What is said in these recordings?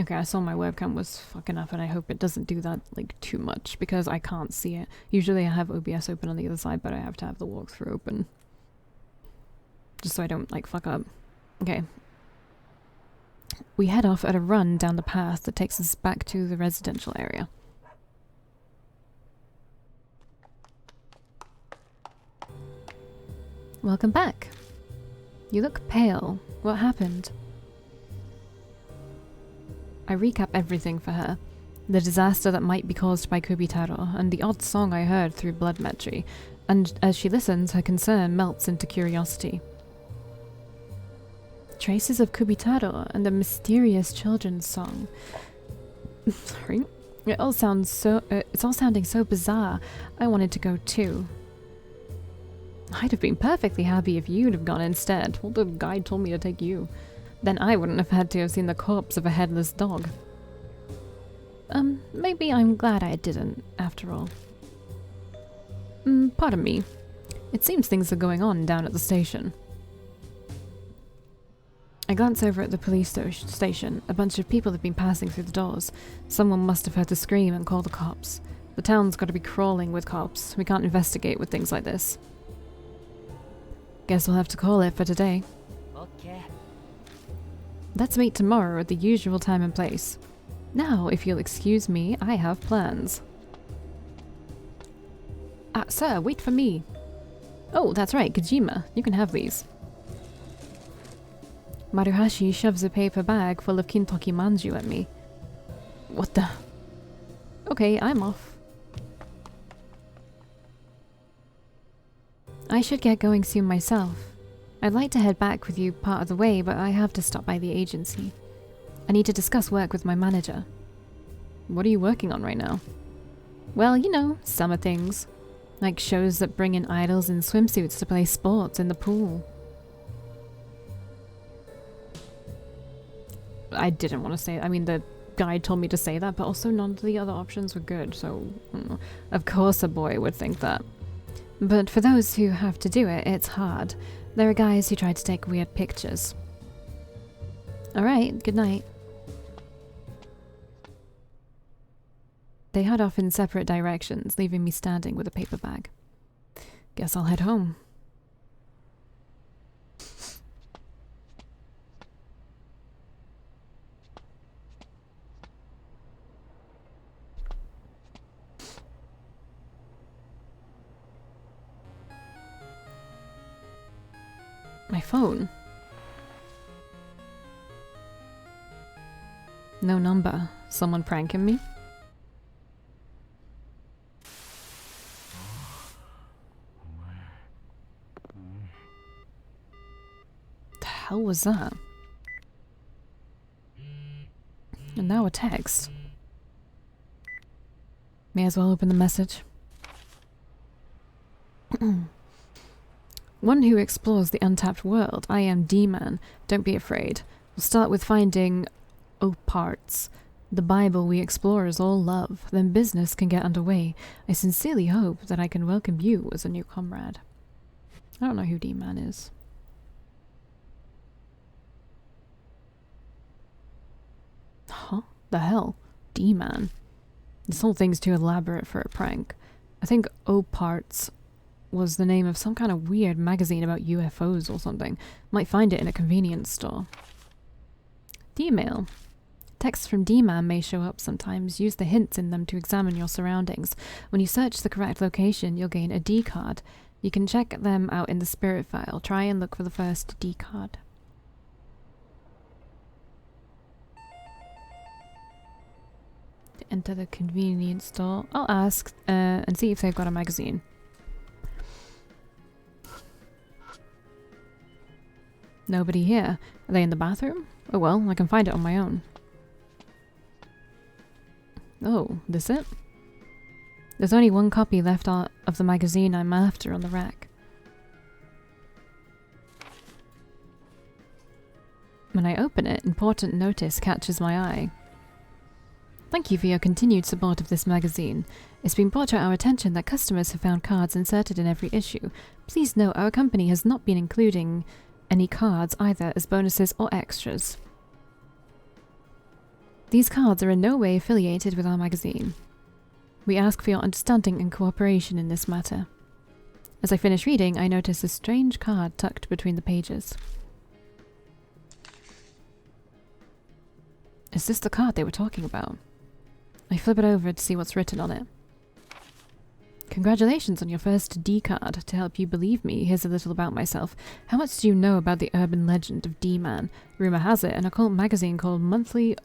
Okay, I saw my webcam was fucking up and I hope it doesn't do that, like, too much because I can't see it. Usually I have OBS open on the other side, but I have to have the walkthrough open. Just so I don't, like, fuck up. Okay. We head off at a run down the path that takes us back to the residential area. Welcome back. You look pale. What happened? I recap everything for her. The disaster that might be caused by Kubitaro, and the odd song I heard through Blood Metry. And as she listens, her concern melts into curiosity. Traces of Kubitaro and a mysterious children's song. Sorry. It's all sounding so bizarre. I wanted to go too. I'd have been perfectly happy if you'd have gone instead. Well, the guide told me to take you. Then I wouldn't have had to have seen the corpse of a headless dog. Maybe I'm glad I didn't, after all. Pardon me. It seems things are going on down at the station. I glance over at the police station. A bunch of people have been passing through the doors. Someone must have heard the scream and called the cops. The town's got to be crawling with cops. We can't investigate with things like this. Guess we'll have to call it for today. Okay. Let's meet tomorrow at the usual time and place. Now, if you'll excuse me, I have plans. Sir, wait for me. Oh, that's right, Kojima. You can have these. Maruhashi shoves a paper bag full of kintoki manju at me. What the? Okay, I'm off. I should get going soon myself. I'd like to head back with you part of the way, but I have to stop by the agency. I need to discuss work with my manager. What are you working on right now? Well, you know, summer things. Like shows that bring in idols in swimsuits to play sports in the pool. I didn't want to say it. I mean, the guide told me to say that, but also none of the other options were good, so of course a boy would think that. But for those who have to do it, it's hard. There are guys who try to take weird pictures. Alright, good night. They head off in separate directions, leaving me standing with a paper bag. Guess I'll head home. My phone. No number. Someone pranking me? The hell was that? And now a text. May as well open the message. One who explores the untapped world. I am D-Man. Don't be afraid. We'll start with finding parts. The Bible we explore is all love. Then business can get underway. I sincerely hope that I can welcome you as a new comrade. I don't know who D-Man is. Huh? The hell? D-Man? This whole thing's too elaborate for a prank. I think Parts was the name of some kind of weird magazine about UFOs or something. Might find it in a convenience store. D-mail. Texts from D-Man may show up sometimes. Use the hints in them to examine your surroundings. When you search the correct location, you'll gain a D card. You can check them out in the spirit file. Try and look for the first D card. To enter the convenience store. I'll ask and see if they've got a magazine. Nobody here. Are they in the bathroom? Oh well, I can find it on my own. Oh, this it? There's only one copy left of the magazine I'm after on the rack. When I open it, important notice catches my eye. Thank you for your continued support of this magazine. It's been brought to our attention that customers have found cards inserted in every issue. Please note our company has not been including any cards either as bonuses or extras. These cards are in no way affiliated with our magazine. We ask for your understanding and cooperation in this matter. As I finish reading, I notice a strange card tucked between the pages. Is this the card they were talking about? I flip it over to see what's written on it. Congratulations on your first D card. To help you believe me, here's a little about myself. How much do you know about the urban legend of D-Man? Rumor has it, an occult magazine called Monthly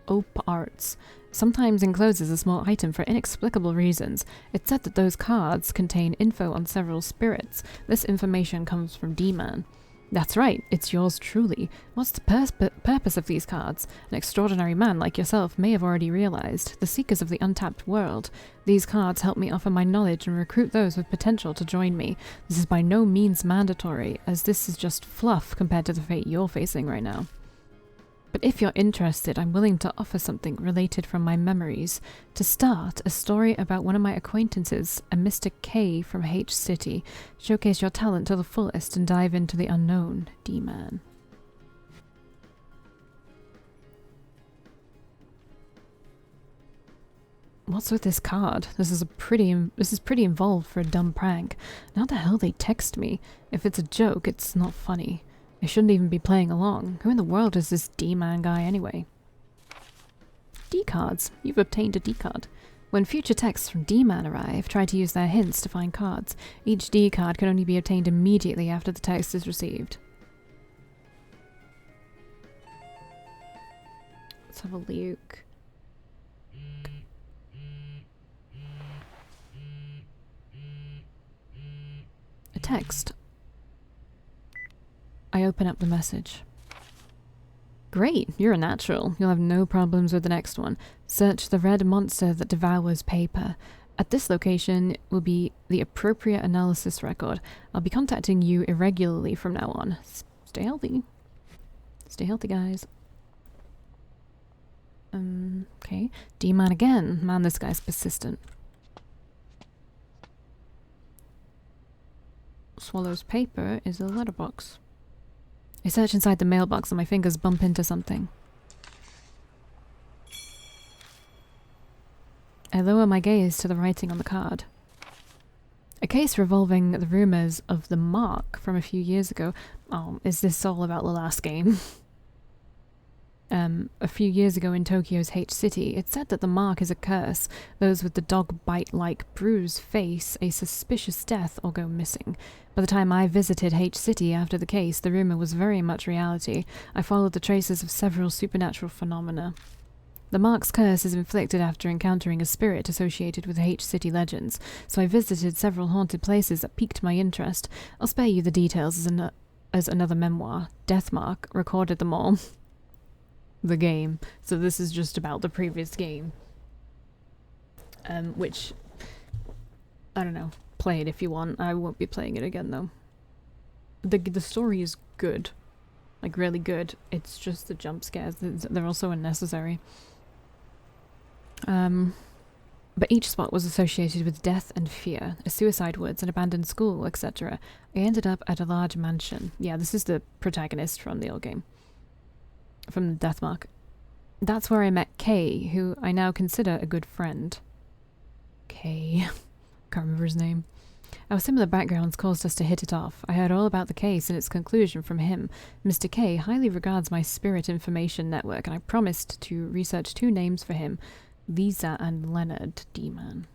Op Arts sometimes encloses a small item for inexplicable reasons. It's said that those cards contain info on several spirits. This information comes from D-Man. That's right, it's yours truly. What's the purpose of these cards? An extraordinary man like yourself may have already realized. The seekers of the untapped world. These cards help me offer my knowledge and recruit those with potential to join me. This is by no means mandatory, as this is just fluff compared to the fate you're facing right now. But if you're interested, I'm willing to offer something related from my memories. To start, a story about one of my acquaintances, a Mr. K from H City. Showcase your talent to the fullest and dive into the unknown, D-Man. What's with this card? This is pretty involved for a dumb prank. How the hell they text me? If it's a joke, it's not funny. I shouldn't even be playing along. Who in the world is this D-Man guy anyway? D-cards. You've obtained a D-card. When future texts from D-Man arrive, try to use their hints to find cards. Each D-card can only be obtained immediately after the text is received. Let's have a look. A text. I open up the message. Great, you're a natural. You'll have no problems with the next one. Search the red monster that devours paper. At this location will be the appropriate analysis record. I'll be contacting you irregularly from now on. Stay healthy. Stay healthy, guys. Okay. D-Man again. Man, this guy's persistent. Swallows paper is a letterbox. I search inside the mailbox and my fingers bump into something. I lower my gaze to the writing on the card. A case revolving the rumors of the Mark from a few years ago. Oh, is this all about the last game? A few years ago in Tokyo's H City, it said that the Mark is a curse. Those with the dog bite-like bruise face a suspicious death or go missing. By the time I visited H City after the case, the rumor was very much reality. I followed the traces of several supernatural phenomena. The Mark's curse is inflicted after encountering a spirit associated with H City legends, so I visited several haunted places that piqued my interest. I'll spare you the details as another memoir. Deathmark recorded them all. The game. So this is just about the previous game. Which, I don't know, play it if you want. I won't be playing it again though. The story is good. Like really good. It's just the jump scares. They're also unnecessary. But each spot was associated with death and fear, a suicide woods, an abandoned school, etc. I ended up at a large mansion. Yeah, this is the protagonist from the old game. From the Deathmark. That's where I met Kay, who I now consider a good friend. Kay. Can't remember his name. Our similar backgrounds caused us to hit it off. I heard all about the case and its conclusion from him. Mr. K highly regards my spirit information network, and I promised to research 2 names for him. Lisa and Leonard D-Man.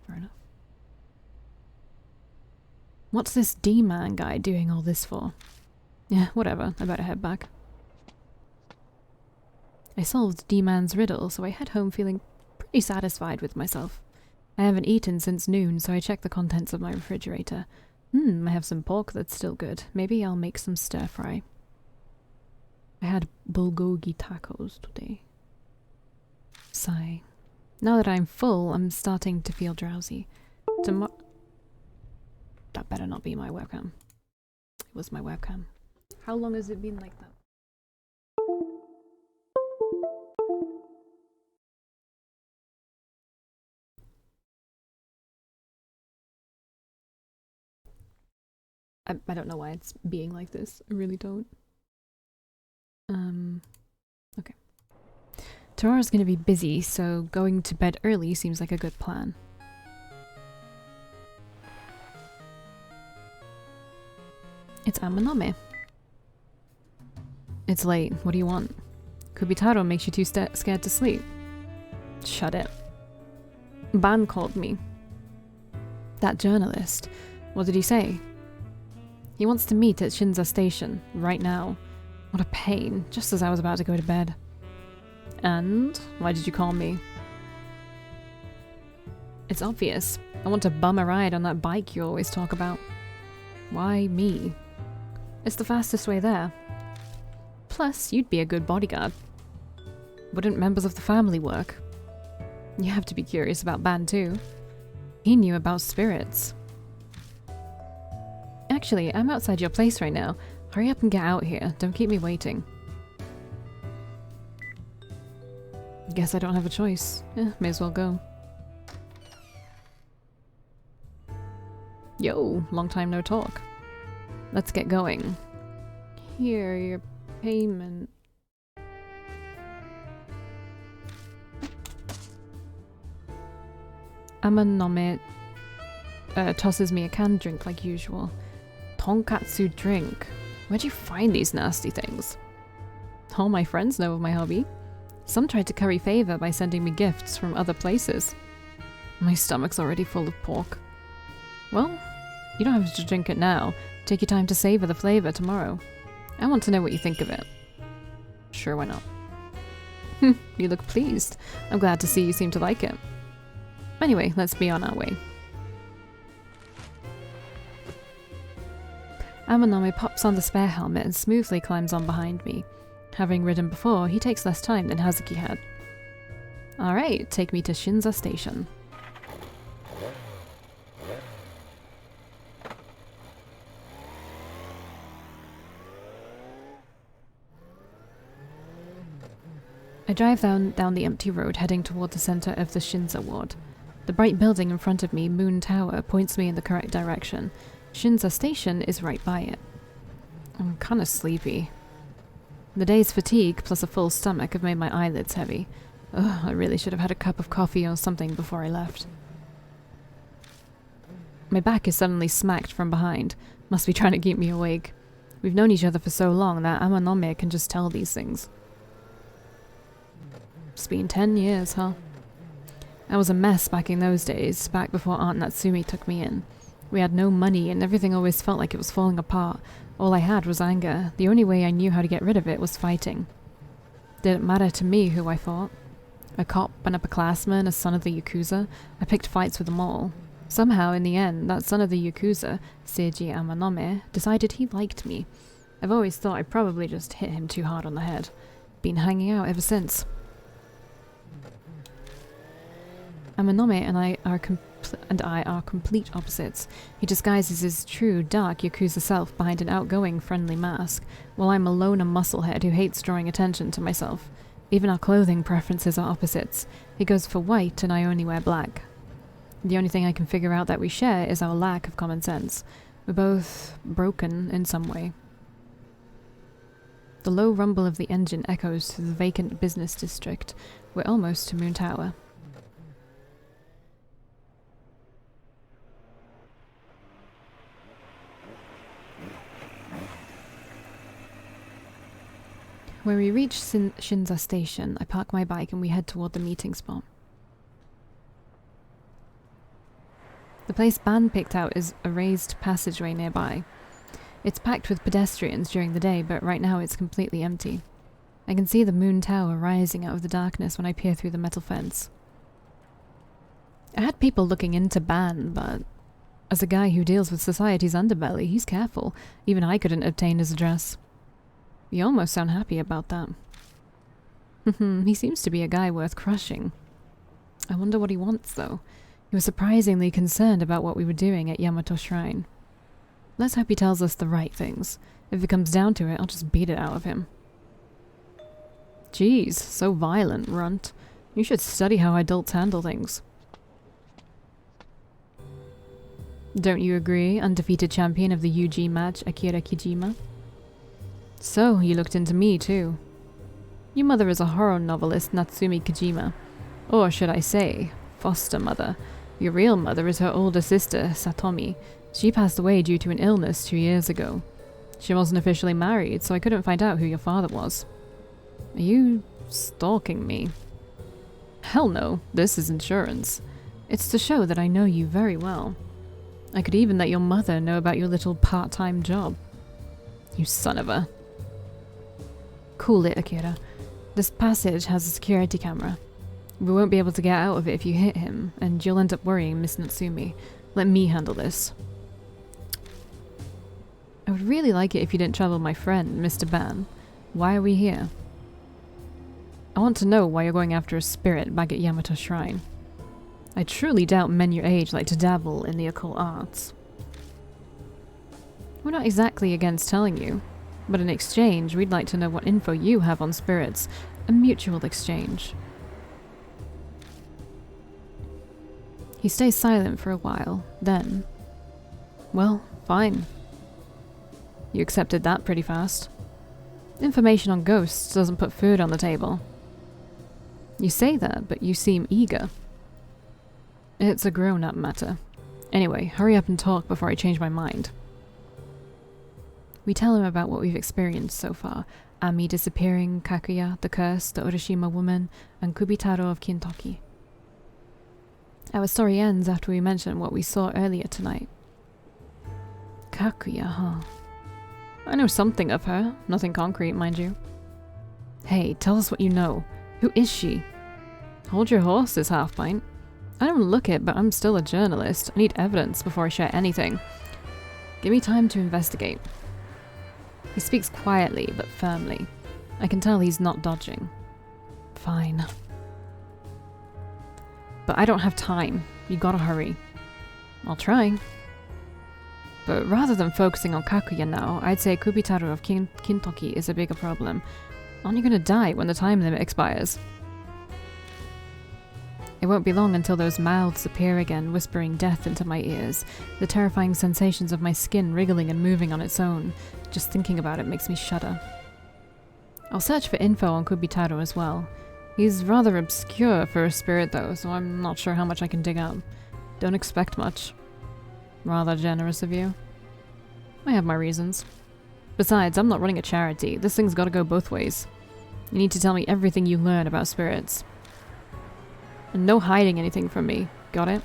Fair enough. What's this D-Man guy doing all this for? Yeah, whatever. I better head back. I solved D-Man's riddle, so I head home feeling pretty satisfied with myself. I haven't eaten since noon, so I check the contents of my refrigerator. I have some pork that's still good. Maybe I'll make some stir-fry. I had bulgogi tacos today. Sigh. Now that I'm full, I'm starting to feel drowsy. That better not be my webcam. It was my webcam. How long has it been like that? I don't know why it's being like this. I really don't. Okay. Tomorrow's gonna be busy, so going to bed early seems like a good plan. It's Amanome. It's late. What do you want? Kubitaro makes you too scared to sleep. Shut it. Ban called me. That journalist. What did he say? He wants to meet at Shinza Station, right now. What a pain, just as I was about to go to bed. And? Why did you call me? It's obvious. I want to bum a ride on that bike you always talk about. Why me? It's the fastest way there. Plus, you'd be a good bodyguard. Wouldn't members of the family work? You have to be curious about Ban too. He knew about spirits. Actually, I'm outside your place right now. Hurry up and get out here. Don't keep me waiting. Guess I don't have a choice. May as well go. Yo, long time no talk. Let's get going. Here, your payment. Amanome tosses me a canned drink like usual. Tonkatsu drink. Where'd you find these nasty things? All my friends know of my hobby. Some tried to curry favor by sending me gifts from other places. My stomach's already full of pork. Well, you don't have to drink it now. Take your time to savor the flavor tomorrow. I want to know what you think of it. Sure, why not? You look pleased. I'm glad to see you seem to like it. Anyway, let's be on our way. Amanome pops on the spare helmet and smoothly climbs on behind me. Having ridden before, he takes less time than Hazuki had. Alright, take me to Shinza Station. I drive down the empty road heading toward the center of the Shinza ward. The bright building in front of me, Moon Tower, points me in the correct direction. Shinza Station is right by it. I'm kinda sleepy. The day's fatigue plus a full stomach have made my eyelids heavy. Ugh, I really should have had a cup of coffee or something before I left. My back is suddenly smacked from behind. Must be trying to keep me awake. We've known each other for so long that Amanome can just tell these things. It's been 10 years, huh? I was a mess back in those days, back before Aunt Natsumi took me in. We had no money and everything always felt like it was falling apart. All I had was anger. The only way I knew how to get rid of it was fighting. Didn't matter to me who I fought. A cop, an upperclassman, a son of the Yakuza. I picked fights with them all. Somehow, in the end, that son of the Yakuza, Seiji Amanome, decided he liked me. I've always thought I probably just hit him too hard on the head. Been hanging out ever since. Amanome and I are complete opposites. He disguises his true, dark Yakuza self behind an outgoing, friendly mask, while I'm a loner musclehead who hates drawing attention to myself. Even our clothing preferences are opposites. He goes for white and I only wear black. The only thing I can figure out that we share is our lack of common sense. We're both broken in some way. The low rumble of the engine echoes through the vacant business district. We're almost to Moon Tower. When we reach Shinza Station, I park my bike and we head toward the meeting spot. The place Ban picked out is a raised passageway nearby. It's packed with pedestrians during the day, but right now it's completely empty. I can see the Moon Tower rising out of the darkness when I peer through the metal fence. I had people looking into Ban, but as a guy who deals with society's underbelly, he's careful. Even I couldn't obtain his address. You almost sound happy about that. He seems to be a guy worth crushing. I wonder what he wants, though. He was surprisingly concerned about what we were doing at Yamato Shrine. Let's hope he tells us the right things. If it comes down to it, I'll just beat it out of him. Jeez, so violent, runt. You should study how adults handle things. Don't you agree, undefeated champion of the UG match, Akira Kijima? So, you looked into me, too. Your mother is a horror novelist, Natsumi Kojima. Or should I say, foster mother. Your real mother is her older sister, Satomi. She passed away due to an illness 2 years ago. She wasn't officially married, so I couldn't find out who your father was. Are you stalking me? Hell no, this is insurance. It's to show that I know you very well. I could even let your mother know about your little part-time job. You son of a... Cool it, Akira. This passage has a security camera. We won't be able to get out of it if you hit him, and you'll end up worrying Miss Natsumi. Let me handle this. I would really like it if you didn't trouble my friend, Mr. Ban. Why are we here? I want to know why you're going after a spirit back at Yamato Shrine. I truly doubt men your age like to dabble in the occult arts. We're not exactly against telling you, but in exchange, we'd like to know what info you have on spirits. A mutual exchange. He stays silent for a while, then... Well, fine. You accepted that pretty fast. Information on ghosts doesn't put food on the table. You say that, but you seem eager. It's a grown-up matter. Anyway, hurry up and talk before I change my mind. We tell him about what we've experienced so far. Ami disappearing, Kakuya, the curse, the Urashima woman, and Kubitaro of Kintoki. Our story ends after we mention what we saw earlier tonight. Kakuya, huh? I know something of her. Nothing concrete, mind you. Hey, tell us what you know. Who is she? Hold your horses, Half-Pint. I don't look it, but I'm still a journalist. I need evidence before I share anything. Give me time to investigate. He speaks quietly, but firmly. I can tell he's not dodging. Fine. But I don't have time. You gotta hurry. I'll try. But rather than focusing on Kakuya now, I'd say Kubitaro of Kintoki is a bigger problem. Aren't you gonna die when the time limit expires? It won't be long until those mouths appear again, whispering death into my ears, the terrifying sensations of my skin wriggling and moving on its own. Just thinking about it makes me shudder. I'll search for info on Kubitaro as well. He's rather obscure for a spirit though, so I'm not sure how much I can dig up. Don't expect much. Rather generous of you. I have my reasons. Besides, I'm not running a charity. This thing's gotta go both ways. You need to tell me everything you learn about spirits. And no hiding anything from me. Got it?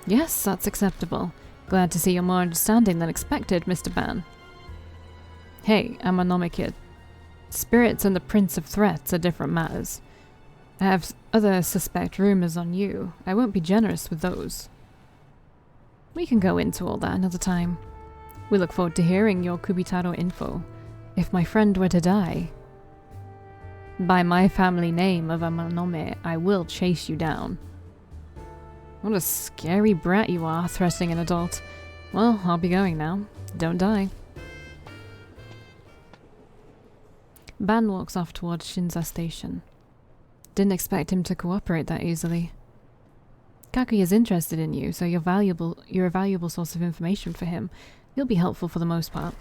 Yes, that's acceptable. Glad to see you're more understanding than expected, Mr. Ban. Hey, I'm a Nome kid. Spirits and the Prince of Threats are different matters. I have other suspect rumors on you. I won't be generous with those. We can go into all that another time. We look forward to hearing your Kubitaro info. If my friend were to die, by my family name of Amanome, I will chase you down. What a scary brat you are, threatening an adult. Well, I'll be going now. Don't die. Ban walks off towards Shinza Station. Didn't expect him to cooperate that easily. Kakuya's interested in you, so you're a valuable source of information for him. He'll be helpful for the most part.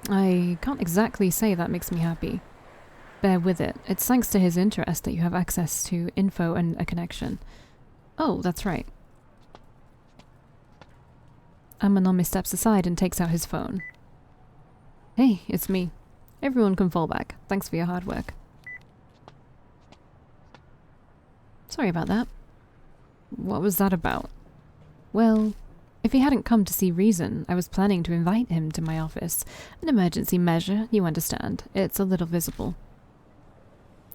I can't exactly say that makes me happy. Bear with it. It's thanks to his interest that you have access to info and a connection. Oh, that's right. Amanome steps aside and takes out his phone. Hey, it's me. Everyone can fall back. Thanks for your hard work. Sorry about that. What was that about? Well, if he hadn't come to see reason, I was planning to invite him to my office. An emergency measure, you understand. It's a little visible.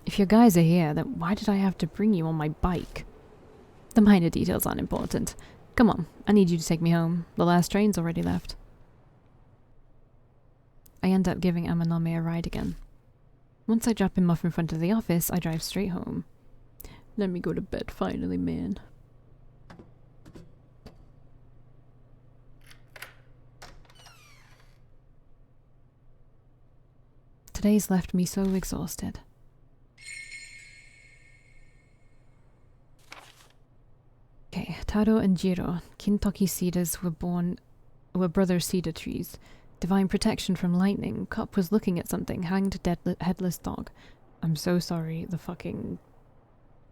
If your guys are here, then why did I have to bring you on my bike? The minor details aren't important. Come on, I need you to take me home. The last train's already left. I end up giving Amanome a ride again. Once I drop him off in front of the office, I drive straight home. Let me go to bed finally, man. Today's left me so exhausted. Okay, Taro and Jiro, Kintoki cedars were brother cedar trees. Divine protection from lightning. Cop was looking at something. Hanged headless dog. I'm so sorry. The fucking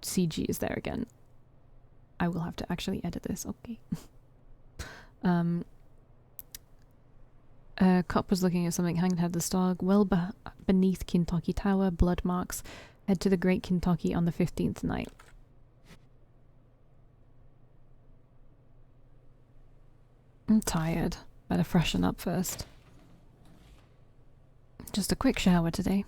CG is there again. I will have to actually edit this. Okay. Cop was looking at something. Hanged headless dog. Well beneath Kentucky Tower. Blood marks. Head to the Great Kentucky on the 15th night. I'm tired. Better freshen up first. Just a quick shower today.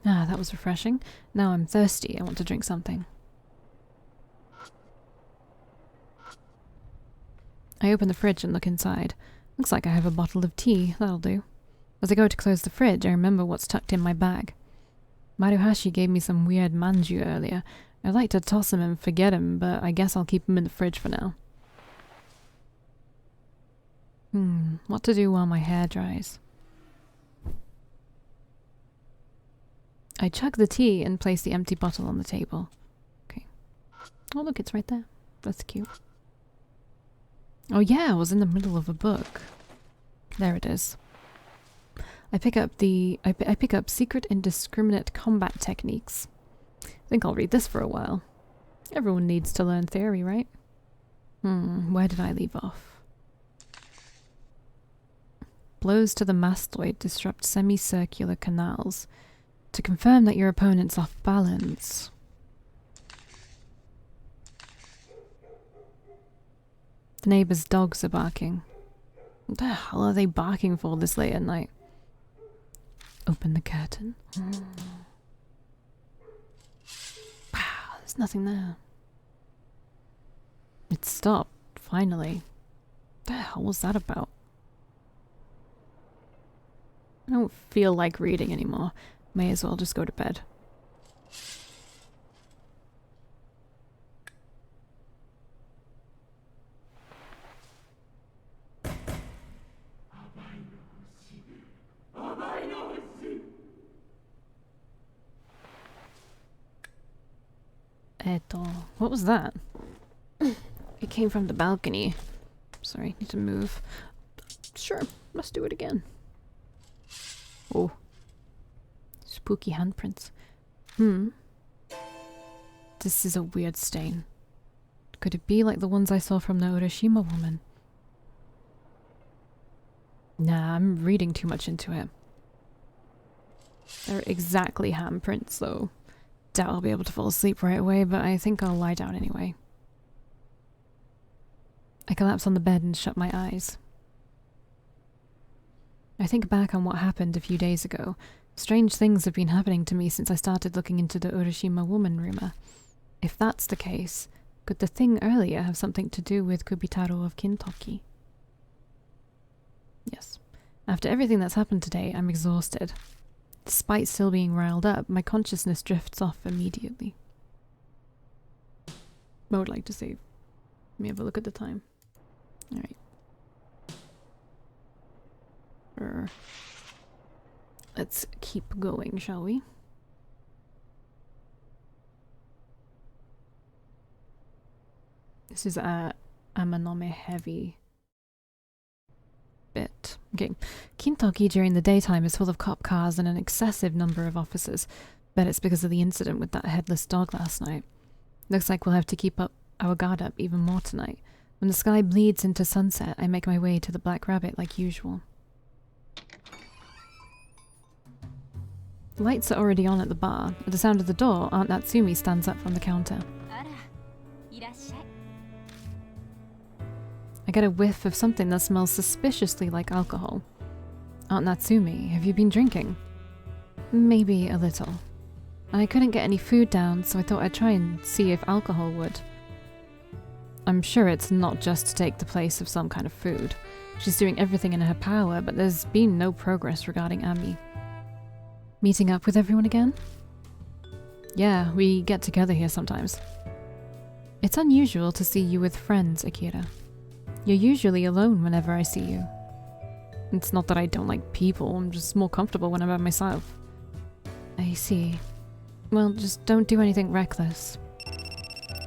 Ah, that was refreshing. Now I'm thirsty. I want to drink something. I open the fridge and look inside. Looks like I have a bottle of tea. That'll do. As I go to close the fridge, I remember what's tucked in my bag. Maruhashi gave me some weird manju earlier. I'd like to toss him and forget him, but I guess I'll keep him in the fridge for now. What to do while my hair dries? I chug the tea and place the empty bottle on the table. Okay. Oh look, it's right there. That's cute. Oh yeah, I was in the middle of a book. There it is. I pick up Secret Indiscriminate Combat Techniques. I think I'll read this for a while. Everyone needs to learn theory, right? Where did I leave off? Blows to the mastoid disrupt semicircular canals to confirm that your opponent's off balance. The neighbor's dogs are barking. What the hell are they barking for this late at night? Open the curtain. Wow, there's nothing there. It stopped, finally. What the hell was that about? I don't feel like reading anymore. May as well just go to bed. What was that? It came from the balcony. Sorry, need to move. Sure, let's do it again. Oh. Spooky handprints. This is a weird stain. Could it be like the ones I saw from the Urashima woman? Nah, I'm reading too much into it. They're exactly handprints, though. Doubt I'll be able to fall asleep right away, but I think I'll lie down anyway. I collapse on the bed and shut my eyes. I think back on what happened a few days ago. Strange things have been happening to me since I started looking into the Urashima woman rumor. If that's the case, could the thing earlier have something to do with Kubitaro of Kintoki? Yes. After everything that's happened today, I'm exhausted. Despite still being riled up, my consciousness drifts off immediately. I would like to save. Let me have a look at the time. Alright. Let's keep going, shall we? This is a Amanome heavy bit. Okay. Kintoki during the daytime is full of cop cars and an excessive number of officers. Bet it's because of the incident with that headless dog last night. Looks like we'll have to keep our guard up even more tonight. When the sky bleeds into sunset, I make my way to the Black Rabbit like usual. The lights are already on at the bar. At the sound of the door, Aunt Natsumi stands up from the counter. I get a whiff of something that smells suspiciously like alcohol. Aunt Natsumi, have you been drinking? Maybe a little. I couldn't get any food down, so I thought I'd try and see if alcohol would. I'm sure it's not just to take the place of some kind of food. She's doing everything in her power, but there's been no progress regarding Ami. Meeting up with everyone again? Yeah, we get together here sometimes. It's unusual to see you with friends, Akira. You're usually alone whenever I see you. It's not that I don't like people, I'm just more comfortable when I'm by myself. I see. Well, just don't do anything reckless.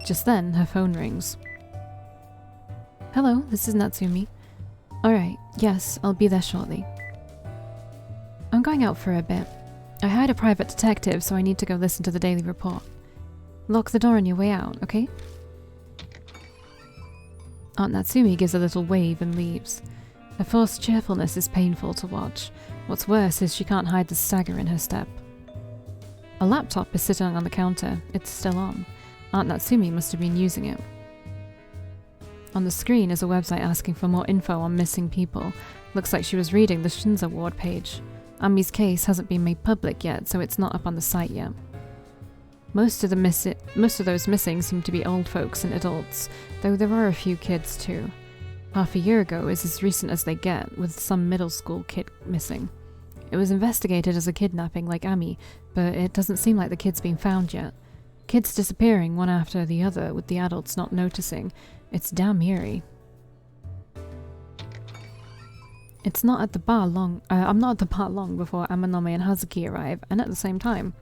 Just then, her phone rings. Hello, this is Natsumi. Alright, yes, I'll be there shortly. I'm going out for a bit. I hired a private detective, so I need to go listen to the daily report. Lock the door on your way out, okay? Aunt Natsumi gives a little wave and leaves. Her forced cheerfulness is painful to watch. What's worse is she can't hide the stagger in her step. A laptop is sitting on the counter. It's still on. Aunt Natsumi must have been using it. On the screen is a website asking for more info on missing people. Looks like she was reading the Shinza ward page. Ami's case hasn't been made public yet, so it's not up on the site yet. Most of those missing seem to be old folks and adults, though there are a few kids too. Half a year ago is as recent as they get, with some middle school kid missing. It was investigated as a kidnapping like Ami, but it doesn't seem like the kid's been found yet. Kids disappearing one after the other, with the adults not noticing. It's damn eerie. I'm not at the bar long before Amanome and Hazuki arrive, and at the same time.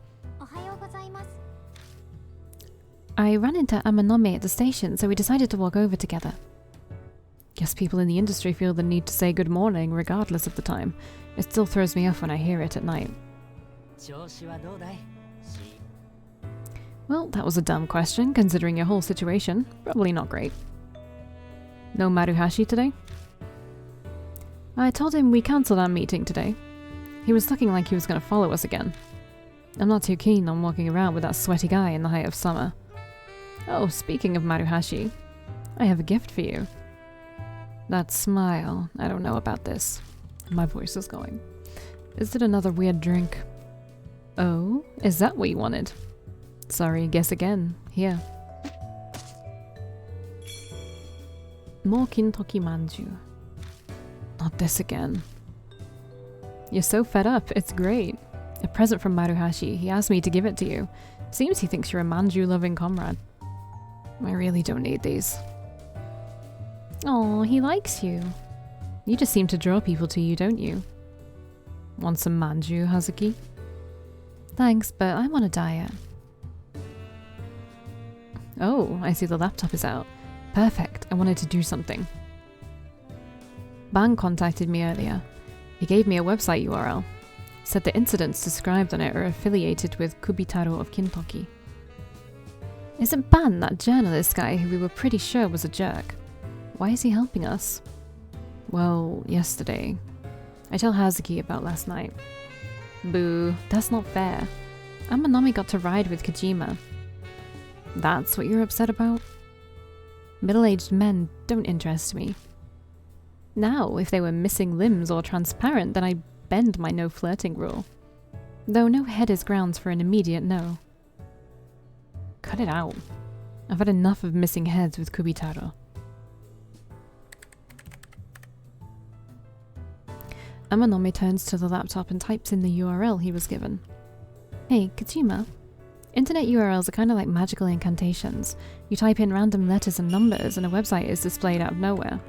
I ran into Amanome at the station, so we decided to walk over together. Guess people in the industry feel the need to say good morning regardless of the time. It still throws me off when I hear it at night. Well, that was a dumb question, considering your whole situation. Probably not great. No Maruhashi today? I told him we cancelled our meeting today. He was looking like he was going to follow us again. I'm not too keen on walking around with that sweaty guy in the height of summer. Oh, speaking of Maruhashi, I have a gift for you. That smile. I don't know about this. My voice is going. Is it another weird drink? Oh, is that what you wanted? Sorry, guess again. Here. More kintoki manju. Not this again. You're so fed up, it's great. A present from Maruhashi. He asked me to give it to you. Seems he thinks you're a manju-loving comrade. I really don't need these. Oh, he likes you. You just seem to draw people to you, don't you? Want some manju, Hazuki? Thanks, but I'm on a diet. Oh, I see the laptop is out. Perfect, I wanted to do something. Bang contacted me earlier. He gave me a website URL. Said the incidents described on it are affiliated with Kubitaro of Kintoki. Isn't Ban that journalist guy who we were pretty sure was a jerk? Why is he helping us? Well, yesterday. I tell Hazuki about last night. Boo, that's not fair. Amanami got to ride with Kojima. That's what you're upset about? Middle-aged men don't interest me. Now, if they were missing limbs or transparent, then I'd bend my no flirting rule. Though no head is grounds for an immediate no. Cut it out. I've had enough of missing heads with Kubitaro. Amanome turns to the laptop and types in the URL he was given. Hey, Kojima. Internet URLs are kind of like magical incantations. You type in random letters and numbers and a website is displayed out of nowhere.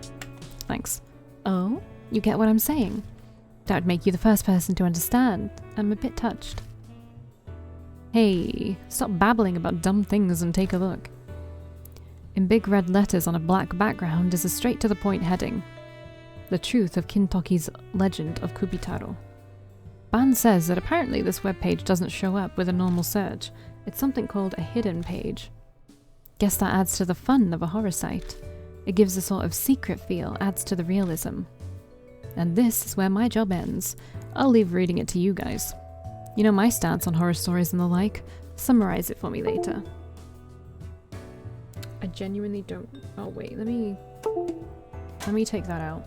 Thanks. Oh? You get what I'm saying? That would make you the first person to understand. I'm a bit touched. Hey, stop babbling about dumb things and take a look. In big red letters on a black background is a straight-to-the-point heading. The truth of Kintoki's legend of Kubitaro. Ban says that apparently this webpage doesn't show up with a normal search. It's something called a hidden page. Guess that adds to the fun of a horror site. It gives a sort of secret feel, adds to the realism. And this is where my job ends. I'll leave reading it to you guys. You know my stance on horror stories and the like. Summarize it for me later. I genuinely don't... Oh wait, let me take that out.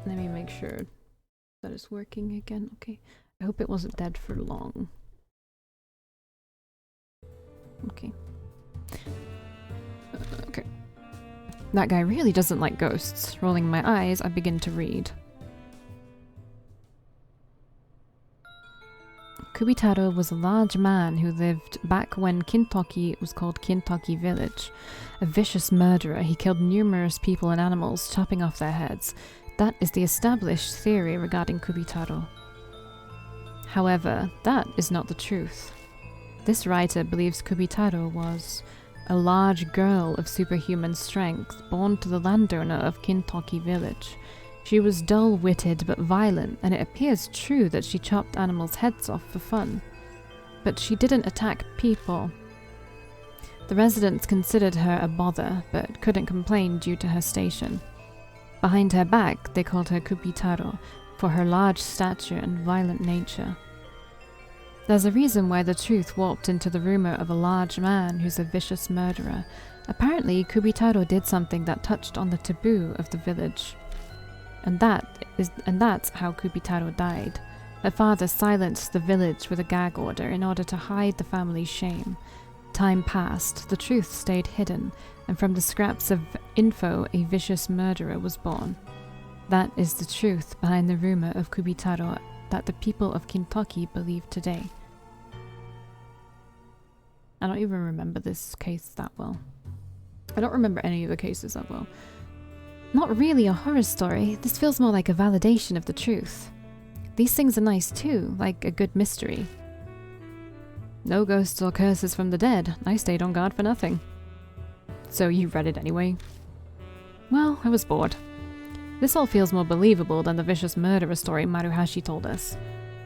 Let me make sure that it's working again. Okay. I hope it wasn't dead for long. Okay. Okay. That guy really doesn't like ghosts. Rolling my eyes, I begin to read. Kubitaro was a large man who lived back when Kintoki was called Kintoki Village. A vicious murderer, he killed numerous people and animals, chopping off their heads. That is the established theory regarding Kubitaro. However, that is not the truth. This writer believes Kubitaro was a large girl of superhuman strength, born to the landowner of Kintoki Village. She was dull-witted but violent, and it appears true that she chopped animals' heads off for fun. But she didn't attack people. The residents considered her a bother, but couldn't complain due to her station. Behind her back, they called her Kubitaro, for her large stature and violent nature. There's a reason why the truth warped into the rumor of a large man who's a vicious murderer. Apparently, Kubitaro did something that touched on the taboo of the village. And that's how Kubitaro died. Her father silenced the village with a gag order in order to hide the family's shame. Time passed, the truth stayed hidden, and from the scraps of info, a vicious murderer was born. That is the truth behind the rumor of Kubitaro that the people of Kintoki believe today. I don't even remember this case that well. I don't remember any of the cases that well. Not really a horror story, this feels more like a validation of the truth. These things are nice too, like a good mystery. No ghosts or curses from the dead, I stayed on guard for nothing. So you read it anyway? Well, I was bored. This all feels more believable than the vicious murderer story Maruhashi told us.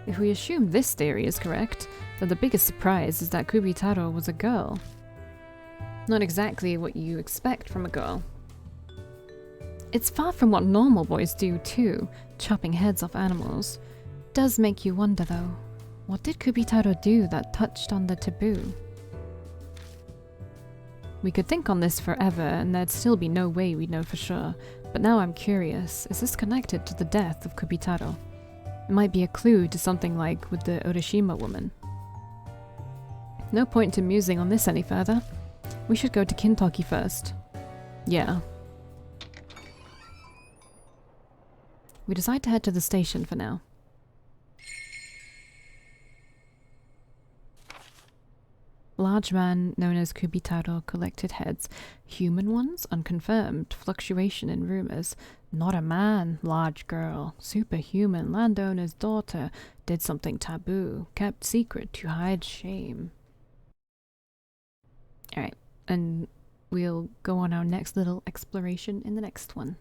If we assume this theory is correct, then the biggest surprise is that Kubitaro was a girl. Not exactly what you expect from a girl. It's far from what normal boys do too, chopping heads off animals. Does make you wonder though, what did Kubitaro do that touched on the taboo? We could think on this forever and there'd still be no way we'd know for sure, but now I'm curious, is this connected to the death of Kubitaro? It might be a clue to something like with the Urashima woman. No point to musing on this any further. We should go to Kintoki first. Yeah. We decide to head to the station for now. Large man known as Kubitaro collected heads. Human ones? Unconfirmed. Fluctuation in rumors. Not a man. Large girl. Superhuman. Landowner's daughter. Did something taboo. Kept secret to hide shame. Alright, and we'll go on our next little exploration in the next one.